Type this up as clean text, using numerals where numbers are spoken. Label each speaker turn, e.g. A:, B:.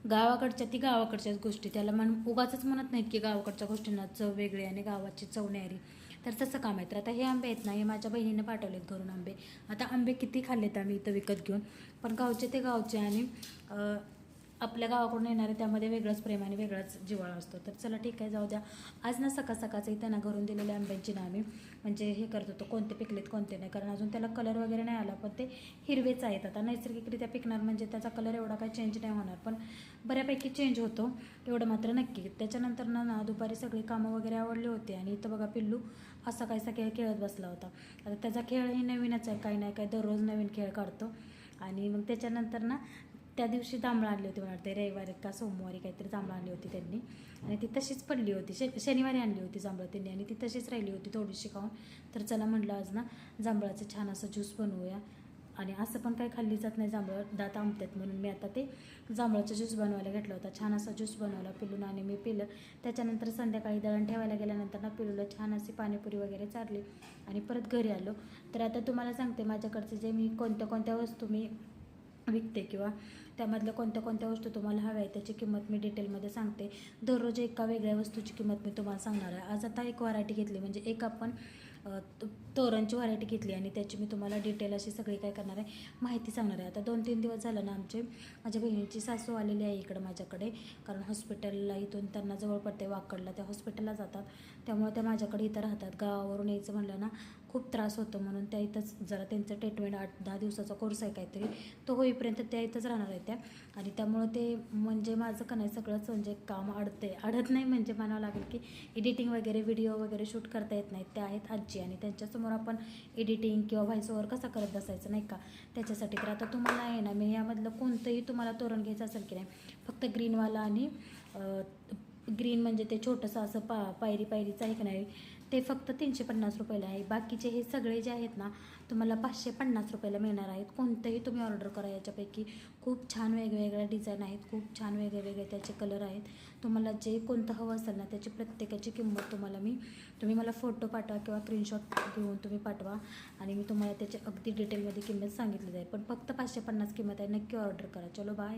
A: गावाकडच्या ती गावाकडच्याच गोष्टी, त्याला उगाचच म्हणत नाहीत की गावाकडच्या गोष्टींना चव वेगळी आणि गावाची चव न्यारी. तर तसं काम आहे. तर आता हे आंबे आहेत ना, हे माझ्या बहिणीने पाठवलेत घरून आंबे. आता आंबे किती खाल्लेत आम्ही इथं विकत घेऊन, पण गावचे ते गावचे आणि आपल्या गावाकडून येणारे त्यामध्ये वेगळंच प्रेम आणि वेगळाच जिव्हाळा असतो. तर चला ठीक आहे, जाऊ द्या. आज ना सकाळचं इथं ना घरून दिलेल्या आंब्यांची ना आम्ही म्हणजे हे करत होतो, कोणते पिकलेत कोणते नाही, कारण अजून त्याला कलर वगैरे नाही आला, पण ते हिरवेच आहेत. आता नैसर्गिकरित्या पिकणार म्हणजे त्याचा कलर एवढा काही चेंज नाही होणार, पण बऱ्यापैकी चेंज होतो एवढं मात्र नक्की. त्याच्यानंतर ना दुपारी सगळी कामं वगैरे आवडली होती आणि इथं बघा पिल्लू असा कायसा खेळ खेळत बसला होता. आता त्याचा खेळही नवीनच आहे, काही नाही काय दररोज नवीन खेळ काढतो. आणि मग त्याच्यानंतर ना त्या दिवशी जांभळं आणली होती, मला वाटते रविवारी का सोमवारी काहीतरी जांभळं आणली होती त्यांनी, आणि ती तशीच पडली होती. शनिवारी आणली होती जांभळं त्यांनी आणि ती तशीच राहिली होती थोडीशी खाऊन. तर चला म्हटलं आज ना जांभळाचं छान असं ज्यूस बनवूया. आणि असं पण काही खाल्ली जात नाही जांभळं, दात आंबतात म्हणून मी आता ते जांभळाचा ज्यूस बनवायला घेतला होता. छान असा ज्यूस बनवला पिलून आणि मी पिलं. त्याच्यानंतर संध्याकाळी दळण ठेवायला गेल्यानंतर ना पिलूला छान अशी पाणीपुरी वगैरे चारली आणि परत घरी आलो. तर आता तुम्हाला सांगते माझ्याकडचे जे मी कोणत्या वस्तू मी विकते किंवा त्यामधल्या कोणत्या वस्तू तुम्हाला हव्या आहे त्याची किंमत मी डिटेलमध्ये सांगते. दररोज एका वेगळ्या वस्तूची किंमत मी तुम्हाला सांगणार आहे. आज आता एक व्हरायटी घेतली, म्हणजे एक आपण तोरणची व्हरायटी घेतली आणि त्याची मी तुम्हाला डिटेल अशी सगळी काय करणार आहे माहिती सांगणार आहे. आता 2-3 दिवस झालं ना माझ्या बहिणीची सासू आलेली आहे इकडं माझ्याकडे, कारण हॉस्पिटलला इथून त्यांना जवळ पडते वाकडला, त्या हॉस्पिटलला जातात, त्यामुळे त्या माझ्याकडे इथं राहतात. गावावरून यायचं म्हणलं ना खूप त्रास होतो, म्हणून त्या इथंच जरा त्यांचं ट्रीटमेंट 8-10 दिवसाचा कोर्स आहे काहीतरी, तो होईपर्यंत त्या इथंच राहणार आहे त्या. आणि त्यामुळं ते म्हणजे माझं का नाही सगळंच म्हणजे काम अडत नाही म्हणजे म्हणावं लागेल की एडिटिंग वगैरे व्हिडिओ वगैरे शूट करता येत नाहीत. त्या आहेत आजी आणि त्यांच्यासमोर आपण एडिटिंग किंवा व्हॉइस ओव्हर कसा करत बसायचं नाही का, त्याच्यासाठी. तर आता तुम्हाला आहे ना मी यामधलं कोणतंही तुम्हाला तोरण घ्यायचं असेल की नाही, फक्त ग्रीनवाला आणि ग्रीन म्हणजे ते छोटंसं असं पायरीचं आहे की नाही, ते फक्त 350 रुपयाला आहे. बाकीचे हे सगळे जे आहेत ना तुम्हाला 550 रुपयाला मिळणार आहेत. कोणतंही तुम्ही ऑर्डर करा, याच्यापैकी खूप छान वेगवेगळ्या डिझाईन आहेत, खूप छान वेगळे त्याचे कलर आहेत. तुम्हाला जे कोणतं हवं असेल ना त्याची प्रत्येकाची किंमत तुम्ही मला फोटो पाठवा किंवा स्क्रीनशॉट घेऊन तुम्ही पाठवा आणि मी तुम्हाला त्याची अगदी डिटेलमध्ये किंमत सांगितली जाईल. पण फक्त 550 किंमत आहे, नक्की ऑर्डर करा. चलो बाय.